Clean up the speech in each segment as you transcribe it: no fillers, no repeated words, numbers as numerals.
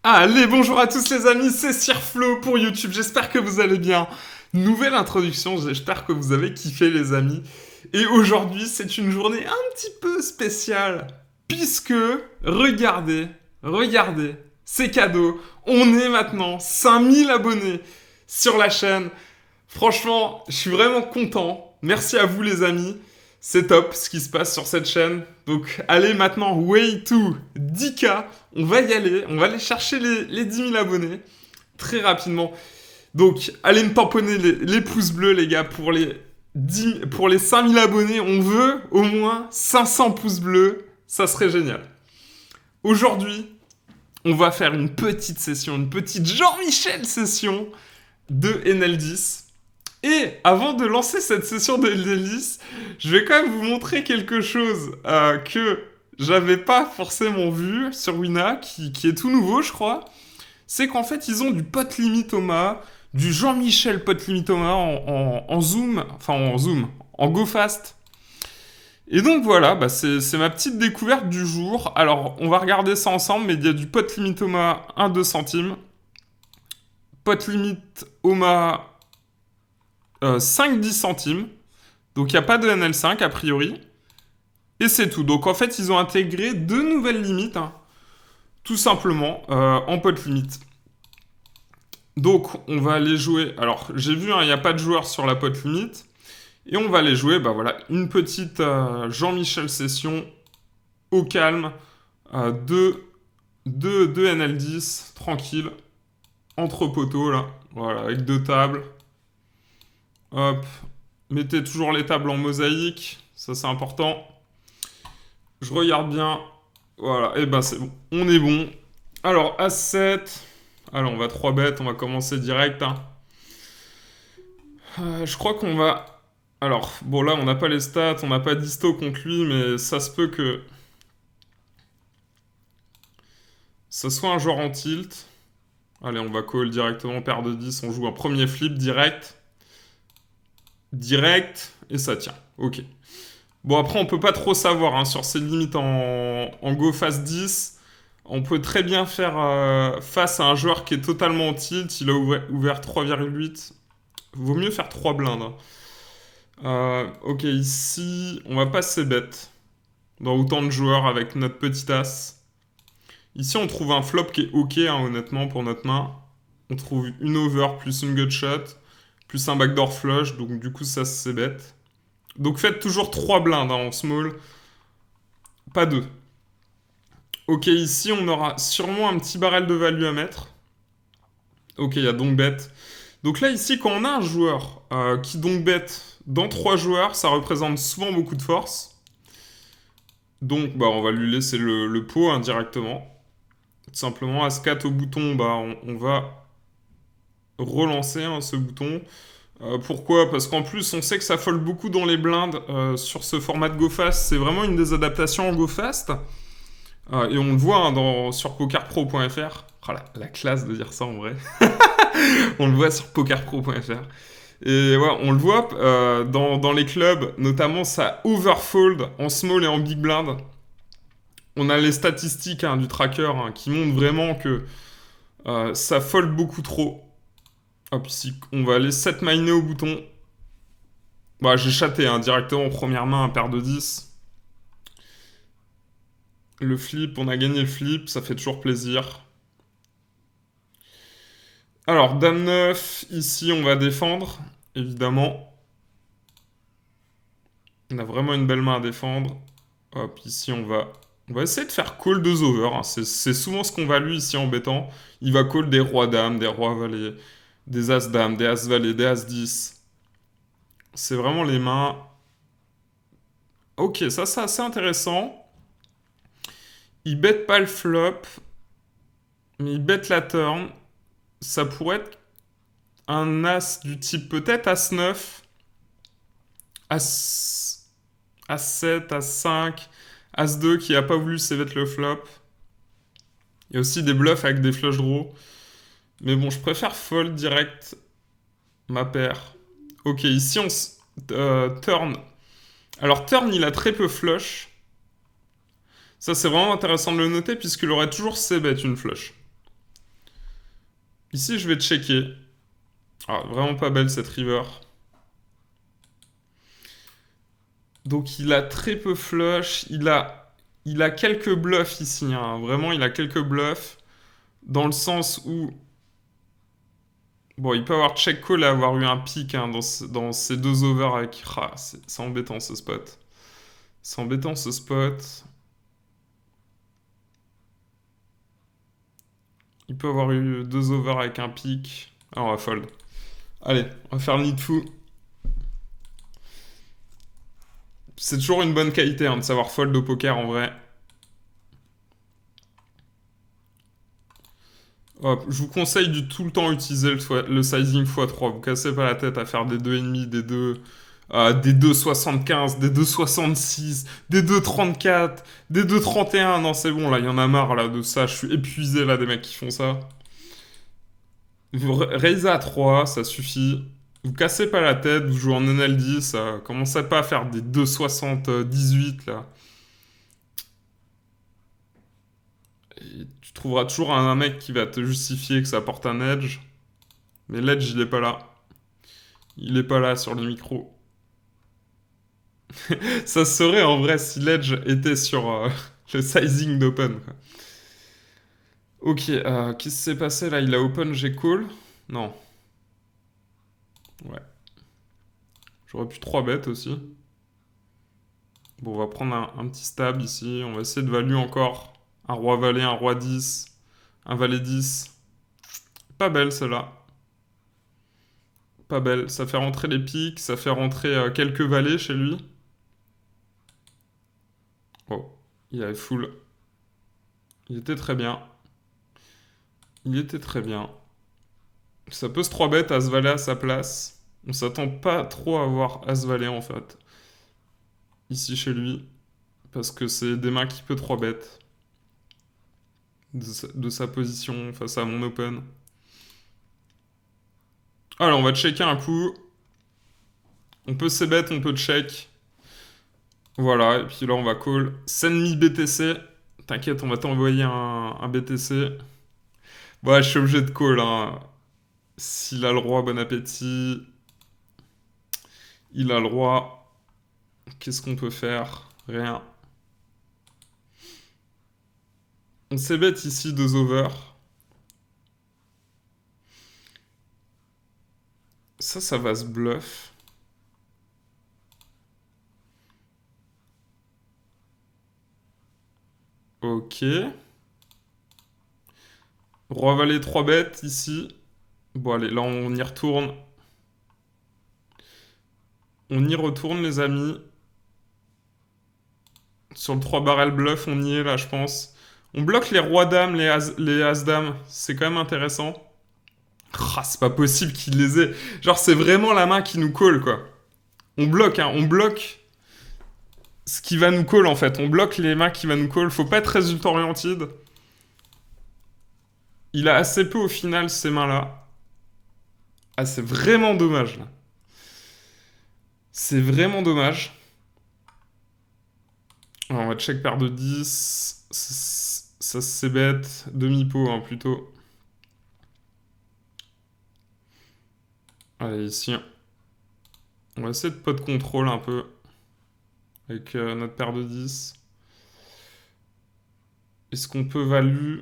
Allez, bonjour à tous les amis, c'est Sirflo pour YouTube, j'espère que vous allez bien. Nouvelle introduction, j'espère que vous avez kiffé les amis. Et aujourd'hui, c'est une journée un petit peu spéciale, puisque, regardez, c'est cadeau, on est maintenant 5000 abonnés sur la chaîne. Franchement, je suis vraiment content, merci à vous les amis. C'est top ce qui se passe sur cette chaîne. Donc allez maintenant, way to 10K. On va y aller, on va aller chercher les 10 000 abonnés très rapidement. Donc allez me tamponner les pouces bleus les gars pour les 5000 abonnés. On veut au moins 500 pouces bleus, ça serait génial. Aujourd'hui, on va faire une petite session, une petite Jean-Michel session de NL10. Et avant de lancer cette session de NL10, je vais quand même vous montrer quelque chose que j'avais pas forcément vu sur Wina, qui est tout nouveau, je crois. C'est qu'en fait, ils ont du Pot Limit Omaha, du Jean-Michel Pot Limit Omaha en zoom, en go fast. Et donc voilà, bah c'est ma petite découverte du jour. Alors, on va regarder ça ensemble, mais il y a du Pot Limit Omaha 1,2 centimes, Pot Limit Omaha 5-10 centimes. Donc il n'y a pas de NL5 a priori. Et c'est tout. Donc en fait, ils ont intégré deux nouvelles limites, hein, tout simplement, en pot limite. Donc on va aller jouer. Alors j'ai vu, il n'y a pas de joueur sur la pot limite. Et on va aller jouer, bah voilà, une petite Jean-Michel session au calme de NL10, tranquille, entre poteaux là. Voilà, avec deux tables. Hop, mettez toujours les tables en mosaïque, ça c'est important. Je regarde bien, voilà, et ben c'est bon, on est bon. Alors, As-7, alors on va 3 bêtes, on va commencer direct. Hein. Je crois qu'on va... Alors, bon là on n'a pas les stats, on n'a pas d'histo contre lui, mais ça se peut que... ça soit un joueur en tilt. Allez, on va call directement, paire de 10, on joue un premier flip direct. Et ça tient. Ok. Bon, après, on peut pas trop savoir hein, sur ces limites en go fast 10. On peut très bien faire face à un joueur qui est totalement en tilt. Il a ouvert 3,8. Vaut mieux faire 3 blindes. Ok, ici, on va passer bête. Dans autant de joueurs avec notre petit as. Ici, on trouve un flop qui est ok, hein, honnêtement, pour notre main. On trouve une over plus une gutshot. Plus un backdoor flush, donc du coup ça c'est bête. Donc faites toujours 3 blindes hein, en small, pas 2. Ok, ici on aura sûrement un petit barrel de value à mettre. Ok, il y a donc bet. Donc là ici quand on a un joueur qui donc bet dans 3 joueurs, ça représente souvent beaucoup de force. Donc bah on va lui laisser le pot indirectement. Tout simplement, As-4 au bouton, bah on va relancer hein, ce bouton. Pourquoi? Parce qu'en plus, on sait que ça fold beaucoup dans les blindes sur ce format de Go Fast. C'est vraiment une des adaptations en Go Fast. Et on le voit hein, sur pokerpro.fr. Oh, la classe de dire ça en vrai. On le voit sur pokerpro.fr. Et ouais, on le voit dans les clubs, notamment ça overfold en small et en big blind. On a les statistiques hein, du tracker hein, qui montrent vraiment que ça fold beaucoup trop. Hop, ici, on va aller 7 miner au bouton. Bah, j'ai chaté hein, directement en première main, un paire de 10. Le flip, on a gagné le flip, ça fait toujours plaisir. Alors, Dame 9, ici, on va défendre, évidemment. On a vraiment une belle main à défendre. Hop, ici, on va essayer de faire call 2 over. Hein. C'est souvent ce qu'on va lui ici en bêtant. Il va call des rois-dames, des rois-valets. Des as-dames, des as-valets, des as-10. C'est vraiment les mains... Ok, ça c'est assez intéressant. Il bet pas le flop, mais il bet la turn. Ça pourrait être un as du type peut-être as-9, as-7, as-5, as-2 qui a pas voulu bet le flop. Il y a aussi des bluffs avec des flush draws. Mais bon, je préfère fold direct ma paire. Ok, ici on turn. Alors turn, il a très peu flush. Ça, c'est vraiment intéressant de le noter puisqu'il aurait toujours c-bet une flush. Ici, je vais checker. Ah, vraiment pas belle cette river. Donc il a très peu flush. Il a quelques bluffs ici, hein. Vraiment, il a quelques bluffs. Dans le sens où... Bon, il peut avoir check call et avoir eu un pic, hein, dans ces deux overs avec... Ah, c'est embêtant ce spot. C'est embêtant ce spot. Il peut avoir eu deux overs avec un pic. Ah, on va fold. Allez, on va faire le nid fou. C'est toujours une bonne qualité, hein, de savoir fold au poker en vrai. Hop, je vous conseille de tout le temps utiliser le sizing x3. Vous cassez pas la tête à faire des 2,5, des 2,75, des 2,66, des 2,34, des 2,31. Non, c'est bon, là, il y en a marre là, de ça. Je suis épuisé là des mecs qui font ça. Vous raisez à 3, ça suffit. Vous cassez pas la tête, vous jouez en NL10, ça commencez pas à faire des 2,78 là. Et tu trouveras toujours un mec qui va te justifier que ça porte un edge. Mais l'edge, il est pas là. Il est pas là sur le micro. Ça serait en vrai si l'edge était sur le sizing d'open, quoi. Ok, qu'est-ce qui s'est passé là? Il a open, j'ai call? Non. Ouais. J'aurais pu 3 bêtes aussi. Bon, on va prendre un petit stab ici. On va essayer de value encore. Un roi valet, un roi 10, un valet 10. Pas belle celle-là. Pas belle. Ça fait rentrer les piques, ça fait rentrer quelques valets chez lui. Oh, il avait full. Il était très bien. Il était très bien. Ça peut se 3 bêtes as valet à sa place. On s'attend pas trop à voir as valet en fait. Ici chez lui. Parce que c'est des mains qui peut 3 bêtes. De sa position face à mon open. Alors on va checker un coup. On peut c-bet, on peut check. Voilà, et puis là on va call. Send me BTC. T'inquiète, on va t'envoyer un BTC. Ouais, je suis obligé de call, hein. S'il a le roi, bon appétit. Il a le roi. Qu'est-ce qu'on peut faire? Rien. On c-bet ici 2 over. Ça va se bluff. Ok. Roi valet 3 bêtes ici. Bon allez, là on y retourne. On y retourne les amis. Sur le 3 barrel bluff, on y est là je pense. On bloque les rois dames, les as dames. C'est quand même intéressant. Ah, c'est pas possible qu'il les ait. Genre c'est vraiment la main qui nous colle quoi. On bloque, hein, on bloque ce qui va nous call en fait. On bloque les mains qui va nous call. Faut pas être résultat oriented. Il a assez peu au final ces mains-là. Ah, c'est vraiment dommage là. C'est vraiment dommage. Alors, on va check paire de 10. Ça c'est bête. Demi-pot hein, plutôt. Allez, ici. On va essayer de pot de contrôle un peu. Avec notre paire de 10. Est-ce qu'on peut value?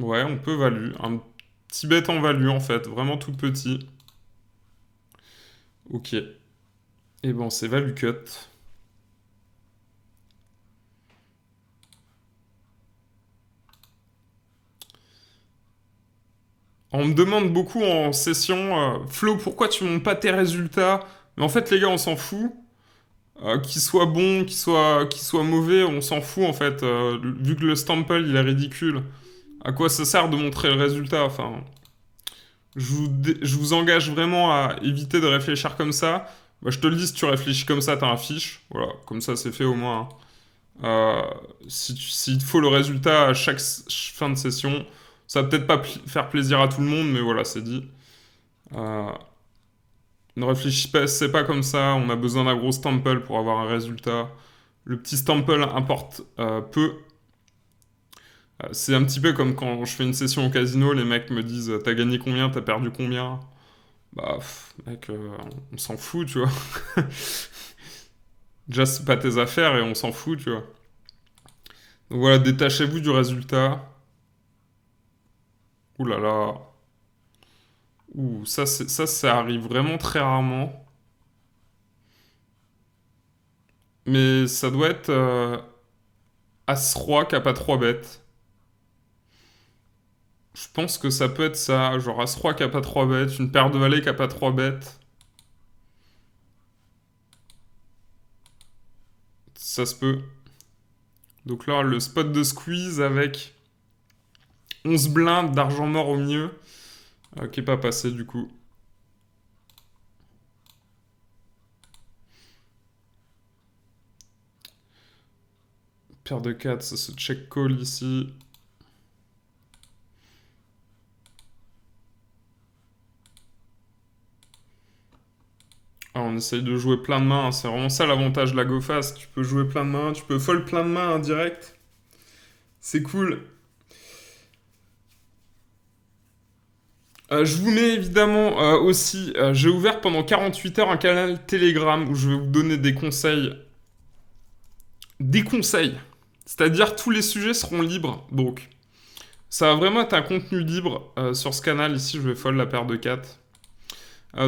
Ouais, on peut value. Un petit bet en value en fait. Vraiment tout petit. Ok. Et bon, c'est value cut. On me demande beaucoup en session, Flo, pourquoi tu montes pas tes résultats? Mais en fait, les gars, on s'en fout. Qu'il soit bon, qu'il soit mauvais, on s'en fout en fait. Vu que le Stample, il est ridicule. À quoi ça sert de montrer le résultat? Enfin, je vous engage vraiment à éviter de réfléchir comme ça. Bah, je te le dis, si tu réfléchis comme ça, t'as un fiche. Voilà, comme ça, c'est fait au moins, hein. S'il te faut le résultat à chaque fin de session, ça va peut-être pas faire plaisir à tout le monde, mais voilà, c'est dit. Euh, ne réfléchissez pas comme ça, on a besoin d'un gros stample pour avoir un résultat. Le petit stample importe peu. C'est un petit peu comme quand je fais une session au casino, les mecs me disent t'as gagné combien, t'as perdu combien? Bah, mec, on s'en fout, tu vois. Déjà, c'est pas tes affaires et on s'en fout, tu vois. Donc voilà, détachez-vous du résultat. Ouh là là. Ouh, ça arrive vraiment très rarement. Mais ça doit être As-Roi qui a pas 3 bêtes. Je pense que ça peut être ça. Genre As-Roi qui a pas 3 bêtes, une paire de valets qui a pas 3 bêtes. Ça se peut. Donc là, le spot de squeeze avec 11 blindes d'argent mort au milieu, qui est pas passé du coup. Paire de 4, ça se check call ici. Ah, on essaye de jouer plein de mains, c'est vraiment ça l'avantage de la go fast. Tu peux jouer plein de mains, tu peux fold plein de mains en direct. C'est cool. Je vous mets évidemment aussi, j'ai ouvert pendant 48 heures un canal Telegram où je vais vous donner des conseils. Des conseils. C'est-à-dire tous les sujets seront libres. Donc, ça va vraiment être un contenu libre sur ce canal. Ici, je vais fold la paire de 4.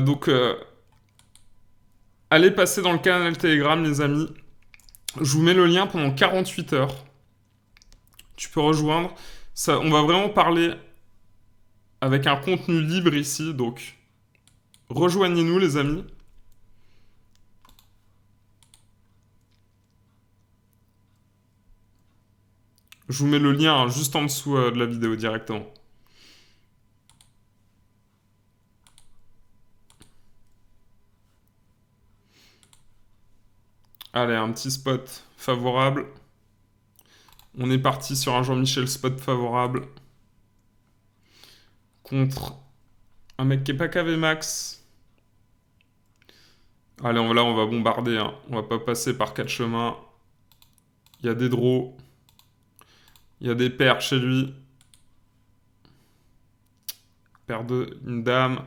Donc, allez passer dans le canal Telegram, les amis. Je vous mets le lien pendant 48 heures. Tu peux rejoindre. Ça, on va vraiment parler avec un contenu libre ici. Donc, rejoignez-nous, les amis. Je vous mets le lien juste en dessous de la vidéo directement. Allez, un petit spot favorable. On est parti sur un Jean-Michel spot favorable. Contre un mec qui est pas KV max. Allez, là, on va bombarder. Hein. On va pas passer par 4 chemins. Il y a des draws. Il y a des paires chez lui. Paire de, une dame,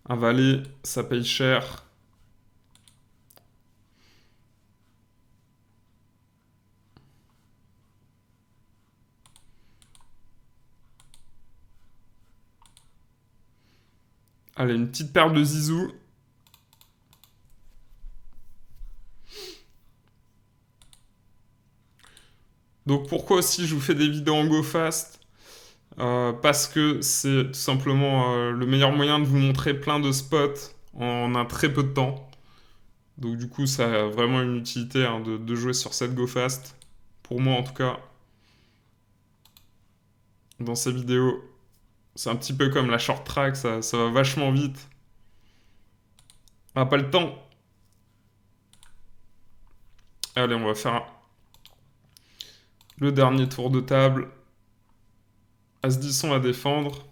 un valet, ça paye cher. Allez, une petite paire de zizou. Donc pourquoi aussi je vous fais des vidéos en go fast parce que c'est tout simplement le meilleur moyen de vous montrer plein de spots en un très peu de temps. Donc du coup, ça a vraiment une utilité hein, de jouer sur cette go fast. Pour moi en tout cas, dans ces vidéos, c'est un petit peu comme la short track, ça va vachement vite. On n'a pas le temps. Allez, on va faire le dernier tour de table. As-10 on va défendre.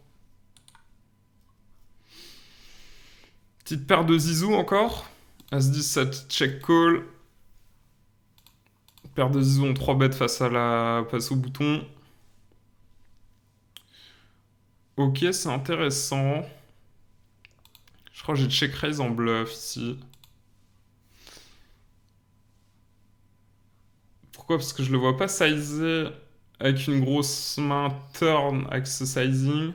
Petite paire de zizou encore. As-10 ça check call. Paire de zizou en 3 bêtes face au bouton. Ok, c'est intéressant. Je crois que j'ai check raise en bluff ici. Pourquoi? Parce que je le vois pas sizer avec une grosse main turn avec ce sizing.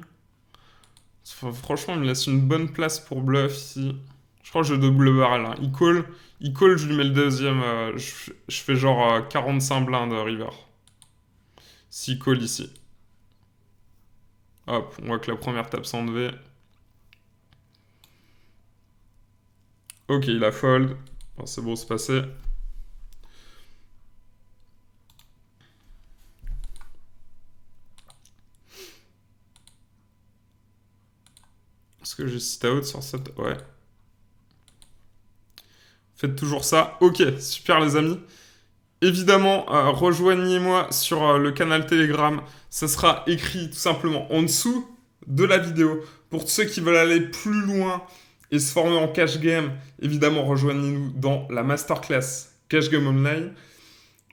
Enfin, franchement, il me laisse une bonne place pour bluff ici. Je crois que je double barrel. Hein. Il call, je lui mets le deuxième. Je fais genre 45 blindes river. S'il call ici. Hop, on voit que la première tape s'enlever. Ok, il a fold. Bon, c'est bon, c'est passé. Est-ce que j'ai sit out sur cette... Ouais. Faites toujours ça. Ok, super les amis. Évidemment, rejoignez-moi sur le canal Telegram. Ça sera écrit tout simplement en dessous de la vidéo. Pour ceux qui veulent aller plus loin et se former en cash game, évidemment, rejoignez-nous dans la masterclass Cash Game Online.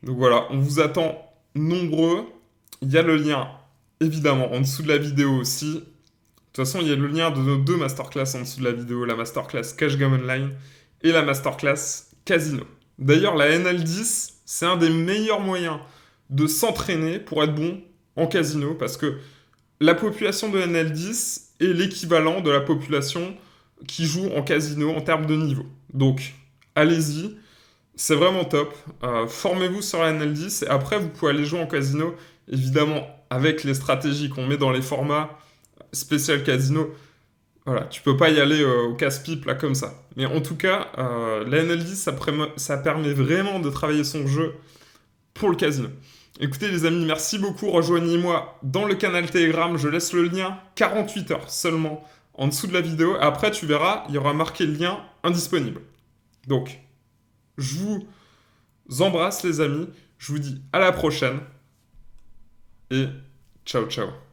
Donc voilà, on vous attend nombreux. Il y a le lien, évidemment, en dessous de la vidéo aussi. De toute façon, il y a le lien de nos 2 masterclass en dessous de la vidéo, la masterclass Cash Game Online et la masterclass Casino. D'ailleurs, la NL10, c'est un des meilleurs moyens de s'entraîner pour être bon en casino, parce que la population de NL10 est l'équivalent de la population qui joue en casino en termes de niveau. Donc, allez-y, c'est vraiment top. Formez-vous sur la NL10 et après, vous pouvez aller jouer en casino, évidemment, avec les stratégies qu'on met dans les formats spécial casino. Voilà, tu peux pas y aller au casse-pipe là comme ça. Mais en tout cas, la NL10, ça permet vraiment de travailler son jeu pour le casino. Écoutez les amis, merci beaucoup. Rejoignez-moi dans le canal Telegram. Je laisse le lien 48 heures seulement en dessous de la vidéo. Après, tu verras, il y aura marqué le lien indisponible. Donc, je vous embrasse les amis. Je vous dis à la prochaine. Et ciao ciao.